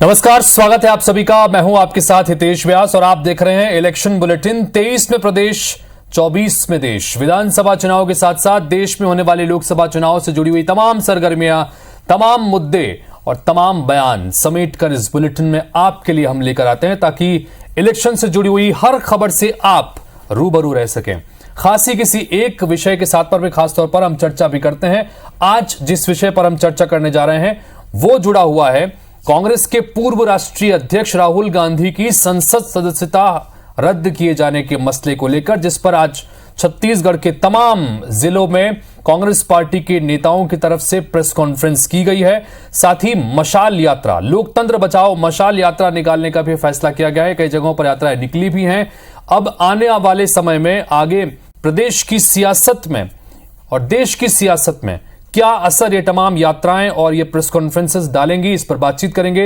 नमस्कार, स्वागत है आप सभी का। मैं हूं आपके साथ हितेश व्यास और आप देख रहे हैं इलेक्शन बुलेटिन। 23 में प्रदेश, 24 में देश। विधानसभा चुनाव के साथ साथ देश में होने वाले लोकसभा चुनाव से जुड़ी हुई तमाम सरगर्मियां, तमाम मुद्दे और तमाम बयान समेटकर इस बुलेटिन में आपके लिए हम लेकर आते हैं ताकि इलेक्शन से जुड़ी हुई हर खबर से आप रूबरू रह सकें। खास ही किसी एक विषय के साथ पर भी खासतौर पर हम चर्चा भी करते हैं। आज जिस विषय पर हम चर्चा करने जा रहे हैं वो जुड़ा हुआ है कांग्रेस के पूर्व राष्ट्रीय अध्यक्ष राहुल गांधी की संसद सदस्यता रद्द किए जाने के मसले को लेकर, जिस पर आज छत्तीसगढ़ के तमाम जिलों में कांग्रेस पार्टी के नेताओं की तरफ से प्रेस कॉन्फ्रेंस की गई है। साथ ही मशाल यात्रा, लोकतंत्र बचाओ मशाल यात्रा निकालने का भी फैसला किया गया है। कई जगहों पर यात्राएं निकली भी हैं। अब आने वाले समय में आगे प्रदेश की सियासत में और देश की सियासत में क्या असर ये तमाम यात्राएं और ये प्रेस कॉन्फ्रेंसेस डालेंगी, इस पर बातचीत करेंगे।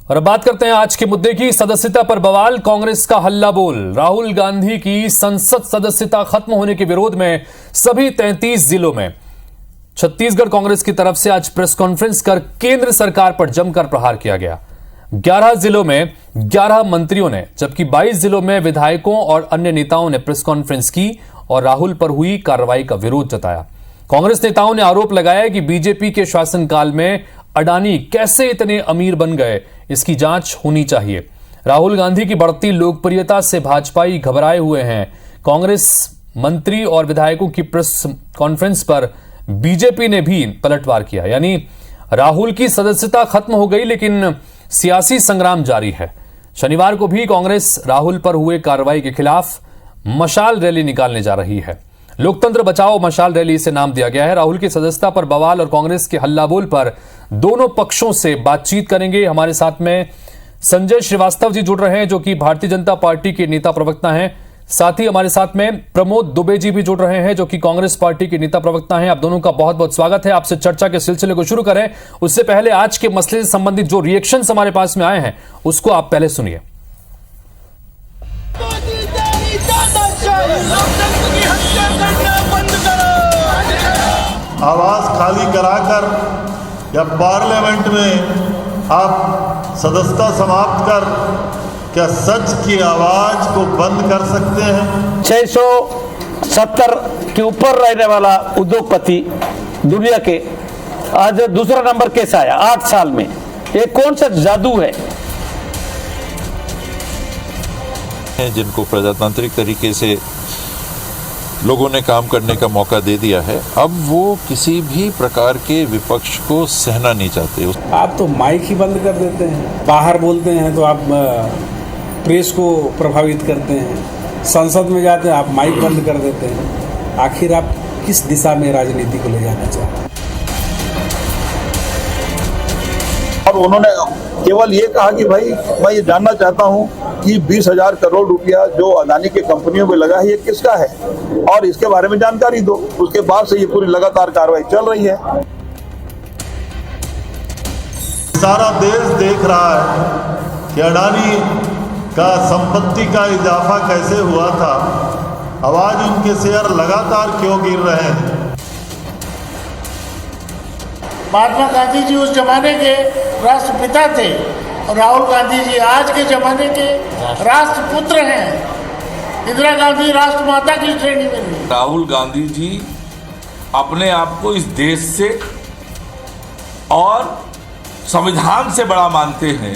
और अब बात करते हैं आज के मुद्दे की। सदस्यता पर बवाल, कांग्रेस का हल्ला बोल। राहुल गांधी की संसद सदस्यता खत्म होने के विरोध में सभी 33 जिलों में छत्तीसगढ़ कांग्रेस की तरफ से आज प्रेस कॉन्फ्रेंस कर केंद्र सरकार पर जमकर प्रहार किया गया। 11 जिलों में 11 मंत्रियों ने, जबकि 22 जिलों में विधायकों और अन्य नेताओं ने प्रेस कॉन्फ्रेंस की और राहुल पर हुई कार्रवाई का विरोध जताया। कांग्रेस नेताओं ने आरोप लगाया कि बीजेपी के शासनकाल में अडानी कैसे इतने अमीर बन गए, इसकी जांच होनी चाहिए। राहुल गांधी की बढ़ती लोकप्रियता से भाजपाई घबराए हुए हैं। कांग्रेस मंत्री और विधायकों की प्रेस कॉन्फ्रेंस पर बीजेपी ने भी पलटवार किया। यानी राहुल की सदस्यता खत्म हो गई लेकिन सियासी संग्राम जारी है। शनिवार को भी कांग्रेस राहुल पर हुए कार्रवाई के खिलाफ मशाल रैली निकालने जा रही है। लोकतंत्र बचाओ मशाल रैली इसे नाम दिया गया है। राहुल की सदस्यता पर बवाल और कांग्रेस के हल्ला बोल पर दोनों पक्षों से बातचीत करेंगे। हमारे साथ में संजय श्रीवास्तव जी जुड़ रहे हैं जो कि भारतीय जनता पार्टी के नेता प्रवक्ता हैं। साथ ही हमारे साथ में प्रमोद दुबे जी भी जुड़ रहे हैं जो कि कांग्रेस पार्टी के नेता प्रवक्ता हैं। आप दोनों का बहुत बहुत स्वागत है। आपसे चर्चा के सिलसिले को शुरू करें उससे पहले आज के मसले से संबंधित जो रिएक्शंस हमारे पास में आए हैं उसको आप पहले सुनिए। आवाज खाली कराकर या पार्लियामेंट में आप सदस्यता समाप्त कर क्या सच की आवाज को बंद कर सकते हैं? 670 के ऊपर रहने वाला उद्योगपति दुनिया के आज दूसरा नंबर कैसे आया 8 साल में? ये कौन सा जादू है? जिनको प्रजातांत्रिक तरीके से लोगों ने काम करने का मौका दे दिया है, अब वो किसी भी प्रकार के विपक्ष को सहना नहीं चाहते। आप तो माइक ही बंद कर देते हैं, बाहर बोलते हैं तो आप प्रेस को प्रभावित करते हैं, संसद में जाते हैं आप माइक बंद कर देते हैं। आखिर आप किस दिशा में राजनीति को ले जाना चाहते हैं? अब उन्होंने केवल ये कहा कि भाई मैं ये जानना चाहता हूं कि 20,000 करोड़ रुपया जो अदानी के कंपनियों में लगा है ये किसका है और इसके बारे में जानकारी दो। उसके बाद से ये पूरी लगातार कार्रवाई चल रही है। सारा देश देख रहा है कि अडानी का संपत्ति का इजाफा कैसे हुआ था, आवाज उनके शेयर लगातार क्यों गिर रहे हैं। महात्मा गांधी जी उस जमाने के राष्ट्रपिता थे और राहुल गांधी जी आज के जमाने के राष्ट्रपुत्र हैं। इंदिरा गांधी राष्ट्रमाता की श्रेणी में नहीं। राहुल गांधी जी अपने आप को इस देश से और संविधान से बड़ा मानते हैं।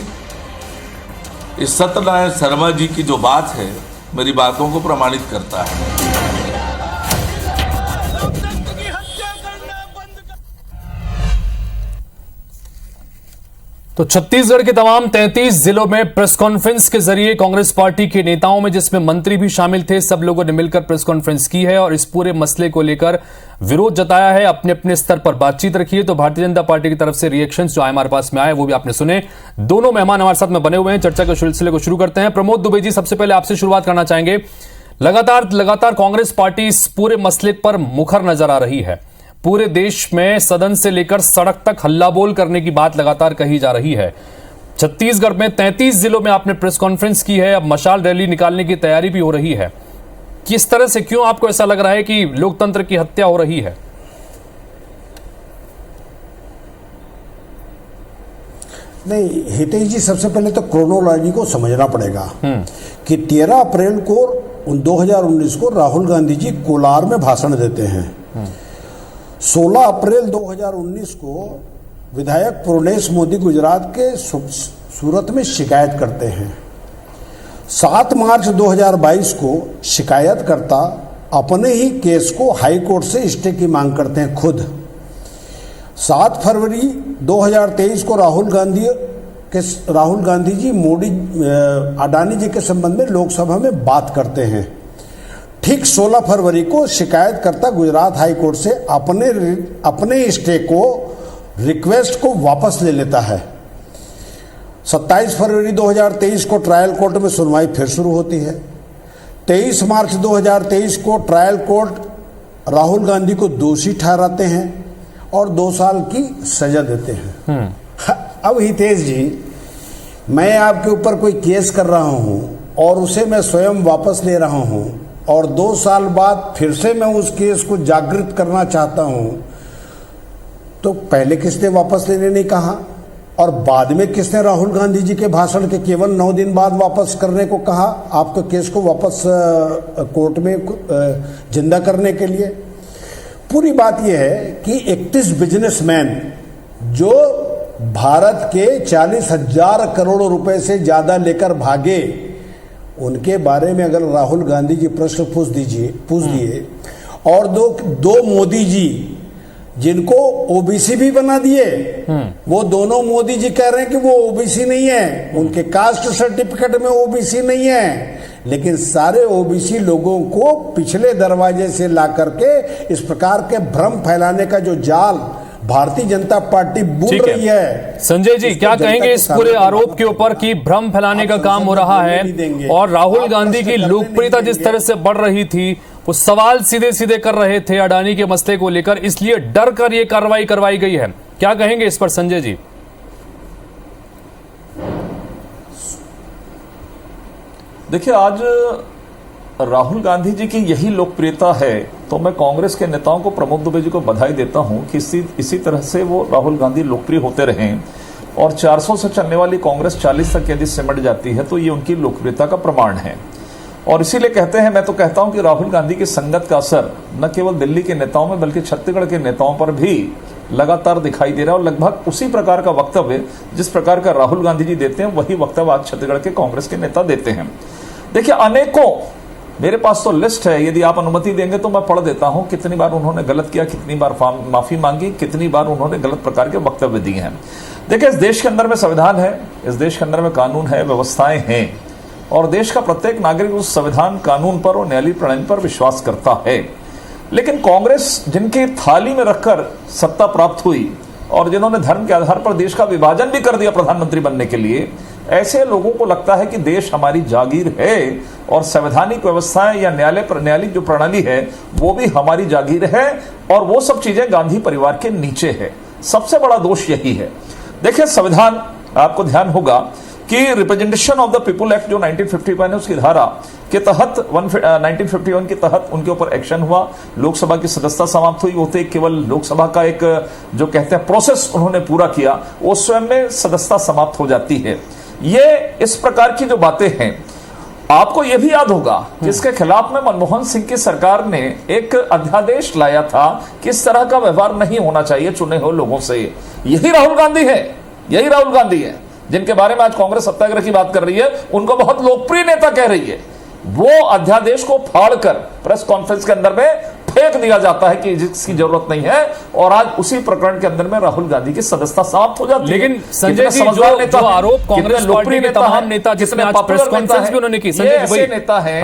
इस सत्यनारायण शर्मा जी की जो बात है मेरी बातों को प्रमाणित करता है। तो छत्तीसगढ़ के तमाम 33 जिलों में प्रेस कॉन्फ्रेंस के जरिए कांग्रेस पार्टी के नेताओं में, जिसमें मंत्री भी शामिल थे, सब लोगों ने मिलकर प्रेस कॉन्फ्रेंस की है और इस पूरे मसले को लेकर विरोध जताया है, अपने अपने स्तर पर बातचीत रखी है। तो भारतीय जनता पार्टी की तरफ से रिएक्शंस जो हमारे पास में आए वो भी आपने सुने। दोनों मेहमान हमारे साथ में बने हुए हैं। चर्चा के सिलसिले को शुरू करते हैं। प्रमोद दुबे जी, सबसे पहले आपसे शुरुआत करना चाहेंगे। लगातार कांग्रेस पार्टी इस पूरे मसले पर मुखर नजर आ रही है। पूरे देश में सदन से लेकर सड़क तक हल्ला बोल करने की बात लगातार कही जा रही है। छत्तीसगढ़ में 33 जिलों में आपने प्रेस कॉन्फ्रेंस की है, अब मशाल रैली निकालने की तैयारी भी हो रही है। किस तरह से, क्यों आपको ऐसा लग रहा है कि लोकतंत्र की हत्या हो रही है? नहीं हितेश जी, सबसे पहले तो क्रोनोलॉजी को समझना पड़ेगा कि 13 अप्रैल को 2019 को राहुल गांधी जी कोलार में भाषण देते हैं। 16 अप्रैल 2019 को विधायक पूर्णेश मोदी गुजरात के सूरत में शिकायत करते हैं। 7 मार्च 2022 को शिकायतकर्ता अपने ही केस को हाई कोर्ट से स्टे की मांग करते हैं खुद। 7 फरवरी 2023 को राहुल गांधी जी मोदी अडानी जी के संबंध में लोकसभा में बात करते हैं। ठीक 16 फरवरी को शिकायतकर्ता गुजरात हाई कोर्ट से अपने स्टे को रिक्वेस्ट को वापस ले लेता है। 27 फरवरी 2023 को ट्रायल कोर्ट में सुनवाई फिर शुरू होती है। 23 मार्च 2023 को ट्रायल कोर्ट राहुल गांधी को दोषी ठहराते हैं और 2 साल की सजा देते हैं। अब हितेश जी, मैं आपके ऊपर कोई केस कर रहा हूं और उसे मैं स्वयं वापस ले रहा हूं और 2 साल बाद फिर से मैं उस केस को जागृत करना चाहता हूं, तो पहले किसने वापस लेने नहीं कहा और बाद में किसने राहुल गांधी जी के भाषण के केवल 9 दिन बाद वापस करने को कहा आपके केस को वापस कोर्ट में जिंदा करने के लिए? पूरी बात यह है कि 31 बिजनेसमैन जो भारत के 40,000 करोड़ रुपए से ज्यादा लेकर भागे, उनके बारे में अगर राहुल गांधी जी प्रश्न पूछ दिए और दो मोदी जी जिनको ओबीसी भी बना दिए, वो दोनों मोदी जी कह रहे हैं कि वो ओबीसी नहीं है, उनके कास्ट सर्टिफिकेट में ओबीसी नहीं है, लेकिन सारे ओबीसी लोगों को पिछले दरवाजे से ला करके इस प्रकार के भ्रम फैलाने का जो जाल भारतीय जनता पार्टी बूझ रही है। संजय जी, क्या कहेंगे इस पूरे आरोप के ऊपर कि भ्रम फैलाने का काम हो रहा है और राहुल गांधी की लोकप्रियता जिस तरह से बढ़ रही थी, वो सवाल सीधे सीधे कर रहे थे अडानी के मसले को लेकर, इसलिए डर कर ये कार्रवाई करवाई गई है? क्या कहेंगे इस पर संजय जी? देखिए, आज राहुल गांधी जी की यही लोकप्रियता है, तो मैं कांग्रेस के नेताओं को, प्रमोद दुबे जी को बधाई देता हूं कि इसी तरह से वो राहुल गांधी लोकप्रिय होते रहें और 400 से चलने वाली कांग्रेस 40 तक यदि सिमट जाती है तो ये उनकी लोकप्रियता का प्रमाण है। और इसीलिए कहते हैं, मैं तो कहता हूं कि राहुल गांधी की संगत का असर न केवल दिल्ली के नेताओं में बल्कि छत्तीसगढ़ के नेताओं पर भी लगातार दिखाई दे रहा है और लगभग उसी प्रकार का वक्तव्य जिस प्रकार का राहुल गांधी जी देते हैं, वही वक्तव्य आज छत्तीसगढ़ के कांग्रेस के नेता देते हैं। देखिए, अनेकों, मेरे पास तो लिस्ट है, यदि आप अनुमति देंगे तो मैं पढ़ देता हूं कितनी बार उन्होंने गलत किया, कितनी बार माफी मांगी, कितनी बार उन्होंने गलत प्रकार के वक्तव्य दिए हैं। देखिए, इस देश के अंदर में संविधान है, इस देश के अंदर में कानून है, व्यवस्थाएं हैं और देश का प्रत्येक नागरिक उस संविधान, कानून पर और न्यायालयीय प्रणाली पर विश्वास करता है। लेकिन कांग्रेस जिनकी थाली में रखकर सत्ता प्राप्त हुई और जिन्होंने धर्म के आधार पर देश का विभाजन भी कर दिया प्रधानमंत्री बनने के लिए, ऐसे लोगों को लगता है कि देश हमारी जागीर है और संवैधानिक व्यवस्थाएं या न्यायालयिक जो प्रणाली है वो भी हमारी जागीर है और वो सब चीजें गांधी परिवार के नीचे है। सबसे बड़ा दोष यही है। देखिए, संविधान, आपको ध्यान होगा कि representation of the people act जो 1951 है, उसकी धारा के तहत 1951 के तहत उनके ऊपर एक्शन हुआ, लोकसभा की सदस्यता समाप्त हुई, वो तो केवल लोकसभा का एक जो कहते हैं प्रोसेस उन्होंने पूरा किया, वो स्वयं में सदस्यता समाप्त हो जाती है। ये इस प्रकार की जो बातें हैं, आपको यह भी याद होगा कि इसके खिलाफ में मनमोहन सिंह की सरकार ने एक अध्यादेश लाया था कि इस तरह का व्यवहार नहीं होना चाहिए चुने हुए लोगों से। यही राहुल गांधी है, यही राहुल गांधी है जिनके बारे में आज कांग्रेस सत्याग्रह की बात कर रही है, उनको बहुत लोकप्रिय नेता कह रही है। वो अध्यादेश को फाड़कर प्रेस कॉन्फ्रेंस के अंदर में फेंक दिया जाता है कि जिसकी जरूरत नहीं है और आज उसी प्रकरण के अंदर में राहुल गांधी की सदस्यता समाप्त हो जाती है। लेकिन संजय जी, जो आरोप कांग्रेस पार्टी के तमाम नेता जिसने आज प्रेस कॉन्फ्रेंस भी उन्होंने की, संजय जी, नेता है,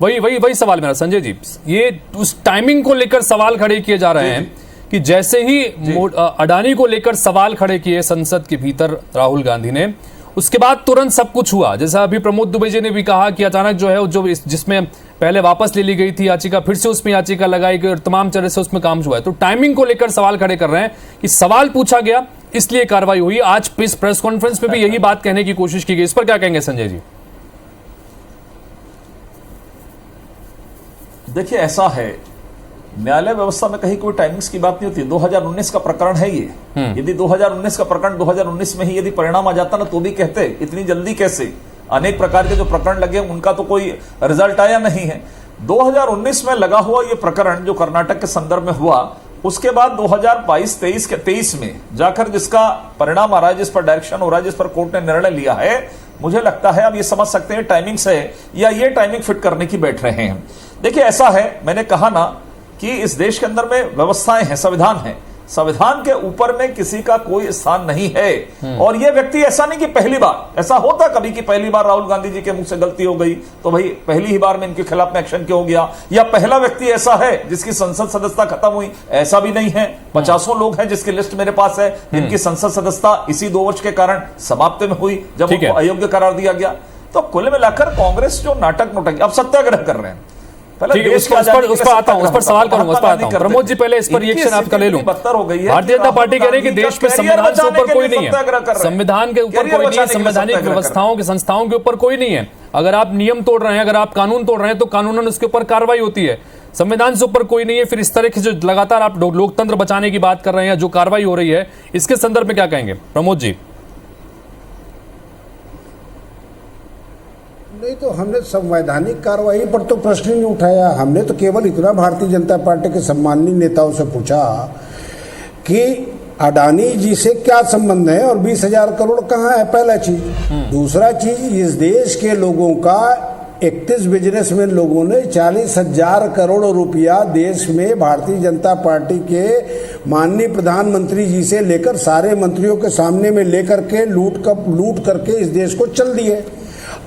वही सवाल मेरा संजय जी, ये उस टाइमिंग को लेकर सवाल खड़े किए जा रहे हैं कि जैसे ही अडानी को लेकर सवाल खड़े किए संसद के भीतर राहुल गांधी ने, उसके बाद तुरंत सब कुछ हुआ। जैसा अभी प्रमोद दुबे जी ने भी कहा कि अचानक जो है, जो जिसमें पहले वापस ले ली गई थी याचिका, फिर से उसमें याचिका लगाई गई और तमाम तरह से उसमें काम हुआ है। तो टाइमिंग को लेकर सवाल खड़े कर रहे हैं कि सवाल पूछा गया इसलिए कार्रवाई हुई। आज प्रेस कॉन्फ्रेंस में भी यही बात कहने की कोशिश की गई, इस पर क्या कहेंगे संजय जी? देखिए ऐसा है, न्यायालय व्यवस्था में कहीं कोई टाइमिंग्स की बात नहीं होती। 2019 का प्रकरण है ये। यदि 2019 का प्रकरण 2019 में ही यदि परिणाम आ जाता ना तो भी कहते इतनी जल्दी कैसे। अनेक प्रकार के जो प्रकरण लगे उनका तो कोई रिजल्ट आया नहीं है। 2019 में लगा हुआ ये प्रकरण जो कर्नाटक के संदर्भ में हुआ, उसके बाद 2022-23 में जाकर जिसका परिणाम आ रहा है, जिस पर डायरेक्शन हो रहा है, जिस पर कोर्ट ने निर्णय लिया है, मुझे लगता है अब ये समझ सकते हैं टाइमिंग से या ये टाइमिंग फिट करने की बैठ रहे हैं। देखिए ऐसा है, मैंने कहा ना कि इस देश के अंदर में व्यवस्थाएं हैं, संविधान है, संविधान के ऊपर में किसी का कोई स्थान नहीं है। और ये व्यक्ति ऐसा नहीं कि पहली बार, ऐसा होता कभी कि पहली बार राहुल गांधी जी के मुंह से गलती हो गई तो भाई पहली ही बार में इनके खिलाफ में एक्शन क्यों हो गया, या पहला व्यक्ति ऐसा है जिसकी संसद सदस्यता खत्म हुई, ऐसा भी नहीं है। 50 लोग हैं जिसकी लिस्ट मेरे पास है जिनकी संसद सदस्यता इसी 2 वर्ष के कारण समाप्त में हुई जब उनको अयोग्य करार दिया गया। तो कुल मिलाकर कांग्रेस जो नाटक नोटक अब सत्याग्रह कर रहे हैं, उस पर आता हूं, उस पर सवाल करूंगा, उस पर आता हूं। प्रमोद जी पहले इस पर रिएक्शन आपका ले लूं। भारतीय जनता पार्टी कह रही है कि देश में संविधान से ऊपर कोई नहीं है, संविधान के ऊपर कोई नहीं है, संवैधानिक व्यवस्थाओं के संस्थाओं के ऊपर कोई नहीं है। अगर आप नियम तोड़ रहे हैं, अगर आप कानून तोड़ रहे हैं तो कानूनन उसके ऊपर कार्रवाई होती है। संविधान से ऊपर कोई नहीं है। फिर इस तरह की जो लगातार आप लोकतंत्र बचाने की बात कर रहे हैं, जो कार्रवाई हो रही है, इसके संदर्भ में क्या कहेंगे प्रमोद जी? नहीं तो हमने संवैधानिक कार्रवाई पर तो प्रश्न ही नहीं उठाया। हमने तो केवल इतना भारतीय जनता पार्टी के सम्मानीय नेताओं से पूछा कि अडानी जी से क्या संबंध है और 20,000 करोड़ कहाँ है, पहला चीज। दूसरा चीज, इस देश के लोगों का 31 बिजनेसमैन लोगों ने 40,000 करोड़ रुपया देश में भारतीय जनता पार्टी के माननीय प्रधानमंत्री जी से लेकर सारे मंत्रियों के सामने में लेकर के लूट करके इस देश को चल दिए।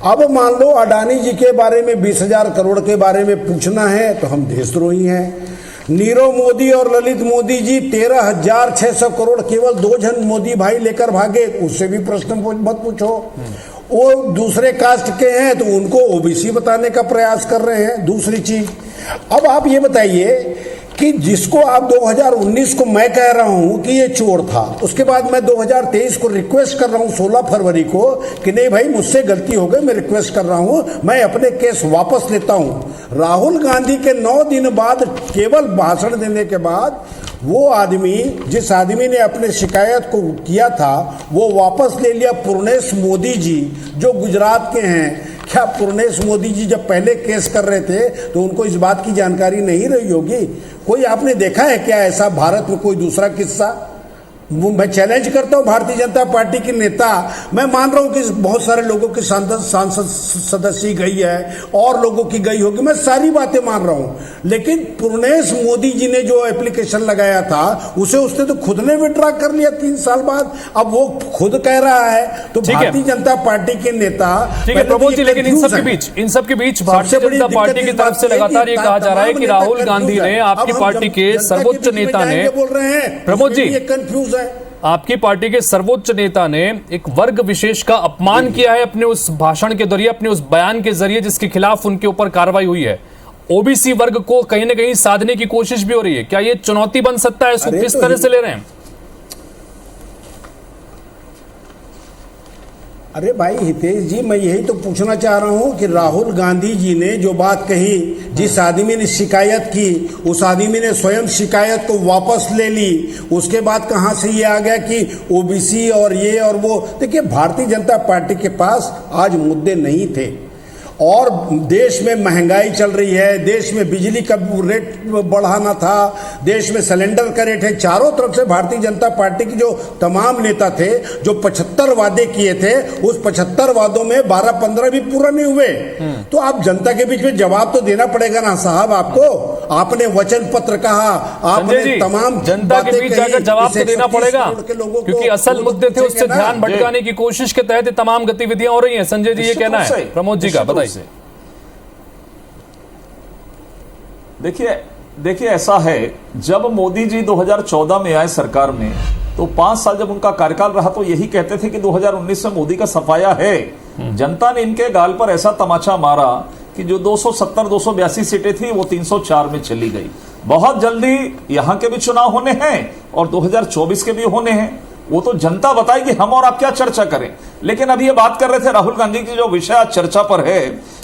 अब मान लो अडानी जी के बारे में 20,000 करोड़ के बारे में पूछना है तो हम देशद्रोही हैं। नीरव मोदी और ललित मोदी जी 13,600 करोड़ केवल 2 जन मोदी भाई लेकर भागे, उससे भी प्रश्न मत पूछो। वो दूसरे कास्ट के हैं तो उनको ओबीसी बताने का प्रयास कर रहे हैं। दूसरी चीज, अब आप ये बताइए कि जिसको आप 2019 को मैं कह रहा हूं कि ये चोर था, उसके बाद मैं 2023 को रिक्वेस्ट कर रहा हूं 16 फरवरी को कि नहीं भाई मुझसे गलती हो गई, मैं रिक्वेस्ट कर रहा हूं, मैं अपने केस वापस लेता हूं। राहुल गांधी के 9 दिन बाद केवल भाषण देने के बाद वो आदमी, जिस आदमी ने अपने शिकायत को किया था, वो वापस ले लिया। पूर्णेश मोदी जी जो गुजरात के हैं, क्या पूर्णेश मोदी जी जब पहले केस कर रहे थे तो उनको इस बात की जानकारी नहीं रही होगी? कोई आपने देखा है क्या ऐसा भारत में कोई दूसरा किस्सा? मैं चैलेंज करता हूं भारतीय जनता पार्टी के नेता, मैं मान रहा हूं कि बहुत सारे लोगों की सांसद सदस्य गई है और लोगों की गई होगी, मैं सारी बातें मान रहा हूं, लेकिन पूर्णेश मोदी जी ने जो एप्लीकेशन लगाया था उसे उसने तो खुद ने विड्रॉ कर लिया 3 साल बाद। अब वो खुद कह रहा है तो भारतीय जनता पार्टी के नेता, ठीक है प्रमोद जी, लेकिन इन सब के बीच भारतीय जनता पार्टी की तरफ से लगातार ये कहा जा रहा है कि राहुल गांधी ने, आपकी पार्टी के सर्वोच्च नेता ने, बोल रहे हैं प्रमोद जी कंफ्यूज, आपकी पार्टी के सर्वोच्च नेता ने एक वर्ग विशेष का अपमान किया है अपने उस भाषण के जरिए, अपने उस बयान के जरिए, जिसके खिलाफ उनके ऊपर कार्रवाई हुई है। ओबीसी वर्ग को कहीं ना कहीं साधने की कोशिश भी हो रही है। क्या ये चुनौती बन सकता है? इसको किस तरह से ले रहे हैं? अरे भाई हितेश जी, मैं यही तो पूछना चाह रहा हूं कि राहुल गांधी जी ने जो बात कही, जिस आदमी ने शिकायत की उस आदमी ने स्वयं शिकायत को वापस ले ली, उसके बाद कहां से ये आ गया कि ओबीसी और ये और वो। देखिए भारतीय जनता पार्टी के पास आज मुद्दे नहीं थे और देश में महंगाई चल रही है, देश में बिजली का रेट बढ़ाना था, देश में सिलेंडर का रेट है। चारों तरफ से भारतीय जनता पार्टी की जो तमाम नेता थे, जो 75 वादे किए थे, उस 75 वादों में 12-15 भी पूरा नहीं हुए। तो आप जनता के बीच में जवाब तो देना पड़ेगा ना साहब आपको। आपने वचन पत्र कहा, आपने तमाम जनता के बीच जाकर जवाब तो देना पड़ेगा, क्योंकि असल मुद्दे थे उससे ध्यान भटकाने की कोशिश के तहत तमाम गतिविधियां हो रही हैं। संजय जी ये कहना है प्रमोद जी का, बताइए। देखिए ऐसा है, जब मोदी जी 2014 में आए सरकार में तो 5 साल जब उनका कार्यकाल रहा तो यही कहते थे कि 2019 में मोदी का सफाया है। जनता ने इनके गाल पर ऐसा तमाचा मारा कि जो 270-282 सीटें थी वो 304 में चली गई। बहुत जल्दी यहां के भी चुनाव होने हैं और 2024 के भी होने हैं, वो तो जनता बताएगी हम और आप क्या चर्चा करें। लेकिन अभी ये बात कर रहे थे राहुल गांधी की जो विषय आज चर्चा पर है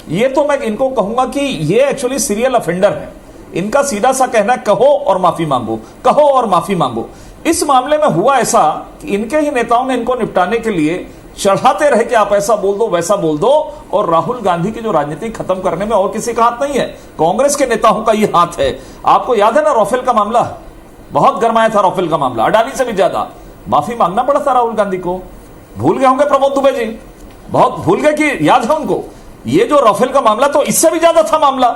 ये तो मैं इनको कहूंगा कि ये एक्चुअली सीरियल अफेंडर है। इनका सीधा सा कहना है कहो और माफी मांगो, कहो और माफी मांगो। इस मामले में हुआ ऐसा कि इनके ही नेताओं ने इनको निपटाने के लिए चढ़ाते रहे कि आप ऐसा बोल दो वैसा बोल दो, और राहुल गांधी की जो राजनीति खत्म करने में और किसी का हाथ नहीं है, कांग्रेस के नेताओं का ये हाथ है। आपको याद है ना राफेल का मामला, बहुत गरमाया था राफेल का मामला, अडानी से भी ज्यादा। माफी मांगना पड़ा था राहुल गांधी को। भूल गए होंगे प्रमोद दुबे जी, बहुत भूल गए कि याद है उनको। ये जो राफेल का मामला तो इससे भी ज्यादा था मामला।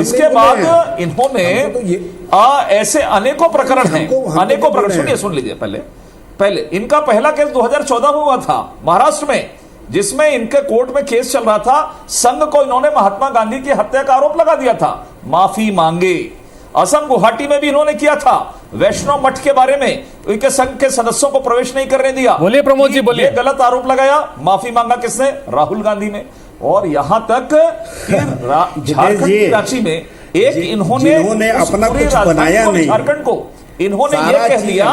इसके बाद इन्होंने ऐसे अनेकों प्रकरण हैं, अनेकों प्रकरण। सुनिए, सुन लीजिए। पहले इनका पहला केस 2014 में हुआ था महाराष्ट्र में, जिसमें इनके कोर्ट में केस चल रहा था। संघ को इन्होंने महात्मा गांधी की हत्या का आरोप लगा दिया था, माफी मांगे। असम गुवाहाटी में भी इन्होंने किया था, वैष्णव मठ के बारे में उनके संघ के सदस्यों को प्रवेश नहीं करने दिया। बोलिए प्रमोद जी, बोलिए। गलत आरोप लगाया, माफी मांगा किसने? राहुल गांधी में। और यहां तक झारखंड की रांची में एक इन्होंने अपना कुछ बनाया नहीं, झारखंड को इन्होंने ये कह दिया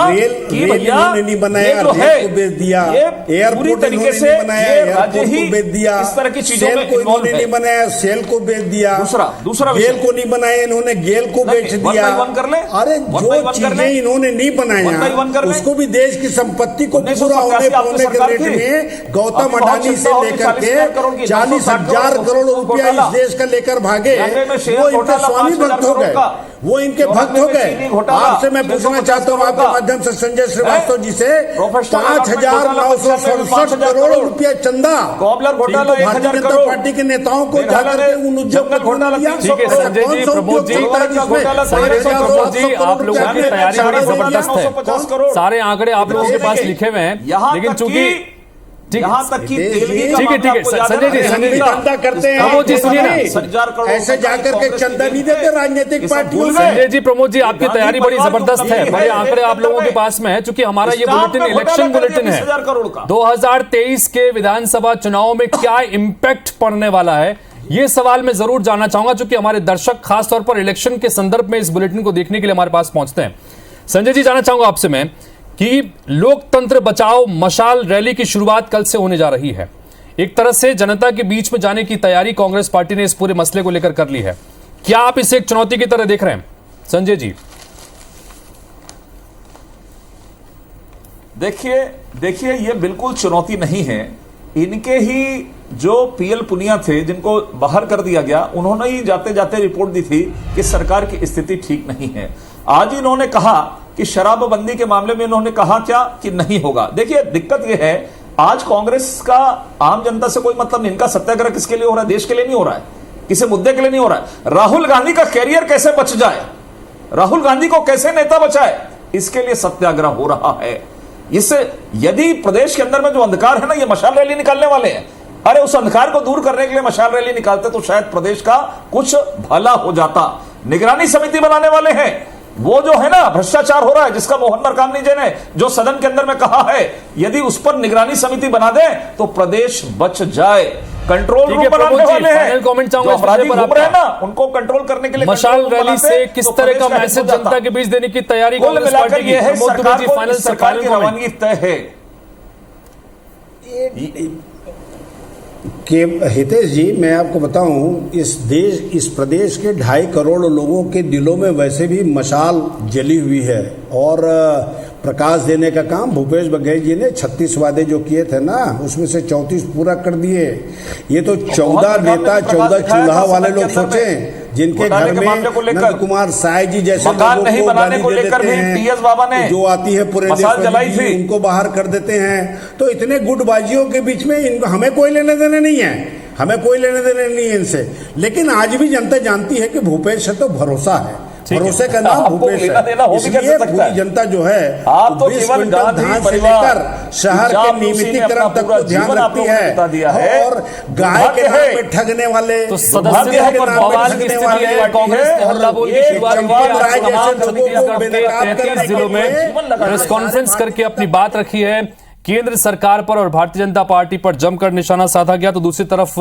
कि भैया नहीं बनाया, ये जो है बेच दिया, ये पूरी तरीके से ये राज्य ही बेच दिया, इस तरह की चीजों में इन्होंने नहीं बनाया, सेल को बेच दिया। दूसरा गेल को नहीं बनाया इन्होंने, गेल को बेच दिया। अरे जो चीजें इन्होंने नहीं बनाया उसको भी देश की संपत्ति को पूरा होने पाने के रेट में गौतम अडानी से लेकर के 40,000 करोड़ रुपया इस देश का लेकर भागे। वो इनके स्वामी भक्त हो गए, वो इनके भक्त हो गए। आपसे मैं पूछना चाहता हूँ आपके माध्यम से संजय श्रीवास्तव जी से, 5,967 करोड़ रुपया चंदा कॉबलर घोटाला, भारतीय जनता पार्टी के नेताओं को जाकर के उन उद्योगपतियों ने दिया। ठीक है संजय जी, प्रमोद जी, आप लोगों की तैयारी बड़ी जबरदस्त है, सारे आंकड़े आप लोगों के पास लिखे हुए हैं, लेकिन चूंकि यहाँ तक कि ठीक है संजय जी चंदा करते हैं। प्रमोद जी सुनिए ना, ऐसे जाकर के चंदा नहीं देते राजनीतिक पार्टियों। संजय जी, प्रमोद जी, आपकी तैयारी बड़ी जबरदस्त है, बड़े आंकड़े आप लोगों के पास में है। चूंकि हमारा ये बुलेटिन इलेक्शन बुलेटिन है, 2023 के विधानसभा चुनाव में क्या इम्पैक्ट पड़ने वाला है, ये सवाल मैं जरूर जानना चाहूंगा, चूंकि हमारे दर्शक खासतौर पर इलेक्शन के संदर्भ में इस बुलेटिन को देखने के लिए हमारे पास पहुंचते हैं। संजय जी, जानना चाहूंगा आपसे मैं कि लोकतंत्र बचाओ मशाल रैली की शुरुआत कल से होने जा रही है। एक तरह से जनता के बीच में जाने की तैयारी कांग्रेस पार्टी ने इस पूरे मसले को लेकर कर ली है। क्या आप इसे एक चुनौती की तरह देख रहे हैं संजय जी? देखिए ये बिल्कुल चुनौती नहीं है। इनके ही जो पीएल पुनिया थे, जिनको बाहर कर दिया गया, उन्होंने ही जाते जाते रिपोर्ट दी थी कि सरकार की स्थिति ठीक नहीं है। आज इन्होंने कहा कि शराबबंदी के मामले में इन्होंने कहा क्या कि नहीं होगा। देखिए दिक्कत यह है, आज कांग्रेस का आम जनता से कोई मतलब नहीं। इनका सत्याग्रह किसके लिए हो रहा है? देश के लिए नहीं हो रहा है, किसी मुद्दे के लिए नहीं हो रहा है। राहुल गांधी का कैरियर कैसे बच जाए, राहुल गांधी को कैसे नेता बचाए, इसके लिए सत्याग्रह हो रहा है। इससे यदि प्रदेश के अंदर में जो अंधकार है ना, ये मशाल रैली निकालने वाले हैं। अरे उस अंधकार को दूर करने के लिए मशाल रैली निकालते तो शायद प्रदेश का कुछ भला हो जाता। निगरानी समिति बनाने वाले हैं। वो जो है ना भ्रष्टाचार हो रहा है, जिसका मोहन मरकामनी जी ने जो सदन के अंदर में कहा है, यदि उस पर निगरानी समिति बना दे तो प्रदेश बच जाए। कंट्रोल रूम बनाने वाले हैं, जो अपराधी घूम रहे हैं ना, उनको कंट्रोल करने के लिए मशाल रैली से किस तरह का मैसेज जनता के बीच देने की तैयारी कांग्रेस पार्टी की? प्रमोद दुबे जी, सरकार की रवानगी तय है कि हितेश जी, मैं आपको बताऊं, इस प्रदेश के 2.5 करोड़ लोगों के दिलों में वैसे भी मशाल जली हुई है, और प्रकाश देने का काम भूपेश बघेल जी ने 36 वादे जो किए थे ना, उसमें से 34 पूरा कर दिए। ये तो 14 नेता 14 चूल्हा वाले लोग सोचे, जिनके घर में नंद कुमार साय जी जैसे लोगों को गाली दे देते हैं, जो आती है पुरेंद्र जी उनको बाहर कर देते हैं। तो इतने गुटबाजियों के बीच में हमें कोई लेने देने नहीं है, हमें कोई लेने देने नहीं है इनसे। लेकिन आज भी जनता जानती है कि भूपेश है तो भरोसा है, भरोसे का नाम भूपेश है। इसलिए पूरी जनता जो है आप तो 20 क्विंटल धान से लेकर शहर के नियमितीकरण तक को ध्यान रखती है, और गाय के नाम पे ठगने वाले, तो सदस्यता पर बवाल की स्थिति है। कांग्रेस ने हल्ला बोल के शुरुआत की, 33 जिलों में प्रेस कॉन्फ्रेंस करके अपनी बात रखी है। केंद्र सरकार पर और भारतीय जनता पार्टी पर जमकर निशाना साधा गया। तो दूसरी तरफ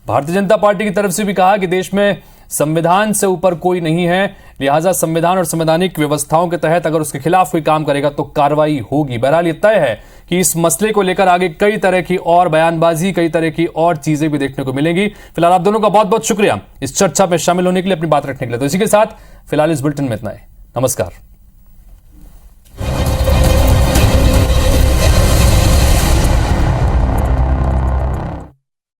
भारतीय जनता पार्टी की तरफ से भी कहा कि देश में संविधान से ऊपर कोई नहीं है, लिहाजा संविधान और संवैधानिक व्यवस्थाओं के तहत अगर उसके खिलाफ कोई काम करेगा तो कार्रवाई होगी। बहरहाल ये तय है कि इस मसले को लेकर आगे कई तरह की और बयानबाजी, कई तरह की और चीजें भी देखने को मिलेंगी। फिलहाल आप दोनों का बहुत बहुत शुक्रिया इस चर्चा में शामिल होने के लिए, अपनी बात रखने के लिए। तो इसी के साथ फिलहाल इस बुलेटिन में इतना ही। नमस्कार।